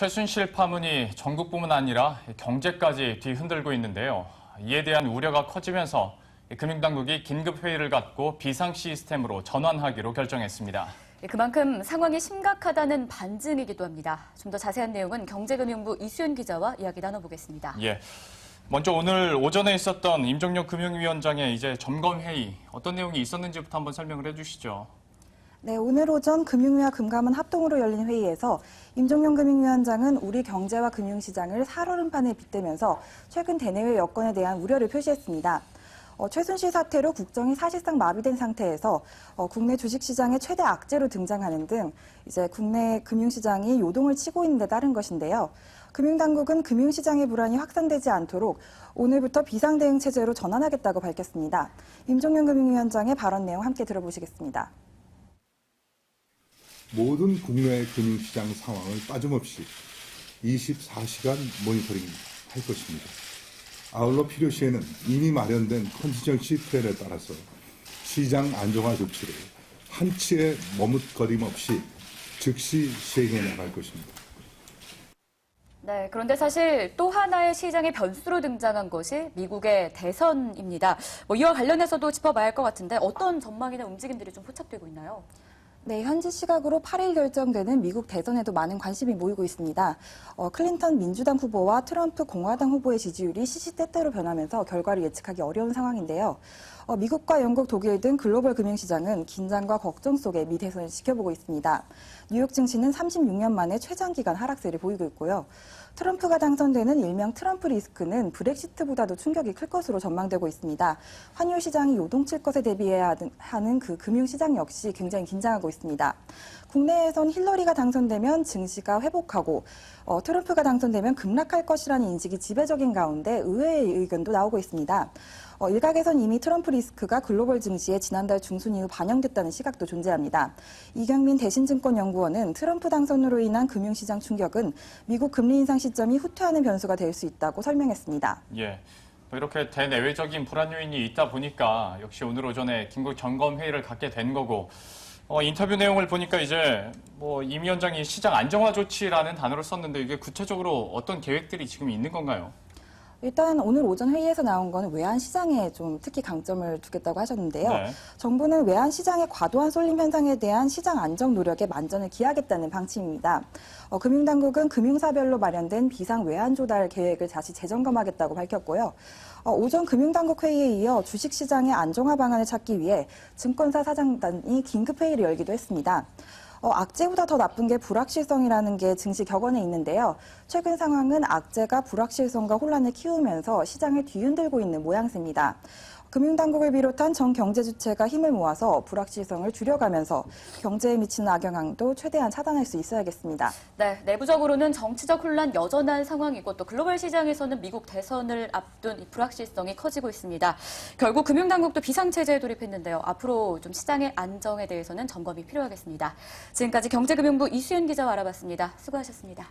최순실 파문이 전국뿐만 아니라 경제까지 뒤흔들고 있는데요. 이에 대한 우려가 커지면서 금융당국이 긴급회의를 갖고 비상 시스템으로 전환하기로 결정했습니다. 그만큼 상황이 심각하다는 반증이기도 합니다. 좀 더 자세한 내용은 경제금융부 이수연 기자와 이야기 나눠보겠습니다. 먼저 오늘 오전에 있었던 임종용 금융위원장의 점검회의, 어떤 내용이 있었는지부터 한번 설명을 해주시죠. 네, 오늘 오전 금융위와 금감원 합동으로 열린 회의에서 임종용 금융위원장은 우리 경제와 금융시장을 살얼음판에 빗대면서 최근 대내외 여건에 대한 우려를 표시했습니다. 최순실 사태로 국정이 사실상 마비된 상태에서 국내 주식시장의 최대 악재로 등장하는 등 이제 국내 금융시장이 요동을 치고 있는 데 따른 것인데요. 금융당국은 금융시장의 불안이 확산되지 않도록 오늘부터 비상대응 체제로 전환하겠다고 밝혔습니다. 임종용 금융위원장의 발언 내용 함께 들어보시겠습니다. 모든 국내 금융시장 상황을 빠짐없이 24시간 모니터링할 것입니다. 아울러 필요시에는 이미 마련된 컨티전시 플랜에 따라서 시장 안정화 조치를 한치의 머뭇거림 없이 즉시 시행해 나갈 것입니다. 네, 그런데 사실 또 하나의 시장의 변수로 등장한 것이 미국의 대선입니다. 이와 관련해서도 짚어봐야 할 것 같은데 어떤 전망이나 움직임들이 좀 포착되고 있나요? 네, 현지 시각으로 8일 결정되는 미국 대선에도 많은 관심이 모이고 있습니다. 클린턴 민주당 후보와 트럼프 공화당 후보의 지지율이 시시때때로 변하면서 결과를 예측하기 어려운 상황인데요. 미국과 영국, 독일 등 글로벌 금융시장은 긴장과 걱정 속에 미 대선을 지켜보고 있습니다. 뉴욕 증시는 36년 만에 최장기간 하락세를 보이고 있고요. 트럼프가 당선되는 일명 트럼프 리스크는 브렉시트보다도 충격이 클 것으로 전망되고 있습니다. 환율 시장이 요동칠 것에 대비해야 하는 그 금융시장 역시 굉장히 긴장하고 있습니다. 국내에선 힐러리가 당선되면 증시가 회복하고 트럼프가 당선되면 급락할 것이라는 인식이 지배적인 가운데 의외의 의견도 나오고 있습니다. 일각에선 이미 트럼프 리스크가 글로벌 증시에 지난달 중순 이후 반영됐다는 시각도 존재합니다. 이경민 대신증권연구원은 트럼프 당선으로 인한 금융시장 충격은 미국 금리 인상 시점이 후퇴하는 변수가 될 수 있다고 설명했습니다. 이렇게 대내외적인 불안 요인이 있다 보니까 역시 오늘 오전에 긴급 점검 회의를 갖게 된 거고, 인터뷰 내용을 보니까 임 위원장이 시장 안정화 조치라는 단어를 썼는데 이게 구체적으로 어떤 계획들이 지금 있는 건가요? 일단 오늘 오전 회의에서 나온 건 외환 시장에 좀 특히 강점을 두겠다고 하셨는데요. 정부는 외환 시장의 과도한 쏠림 현상에 대한 시장 안정 노력에 만전을 기하겠다는 방침입니다. 금융당국은 금융사별로 마련된 비상 외환 조달 계획을 다시 재점검하겠다고 밝혔고요. 오전 금융당국 회의에 이어 주식시장의 안정화 방안을 찾기 위해 증권사 사장단이 긴급회의를 열기도 했습니다. 악재보다 더 나쁜 게 불확실성이라는 게 증시 격언에 있는데요. 최근 상황은 악재가 불확실성과 혼란을 키우면서 시장을 뒤흔들고 있는 모양새입니다. 금융당국을 비롯한 전 경제 주체가 힘을 모아서 불확실성을 줄여가면서 경제에 미치는 악영향도 최대한 차단할 수 있어야겠습니다. 네, 내부적으로는 정치적 혼란 여전한 상황이고 또 글로벌 시장에서는 미국 대선을 앞둔 이 불확실성이 커지고 있습니다. 결국 금융당국도 비상체제에 돌입했는데요. 앞으로 좀 시장의 안정에 대해서는 점검이 필요하겠습니다. 지금까지 경제금융부 이수연 기자와 알아봤습니다. 수고하셨습니다.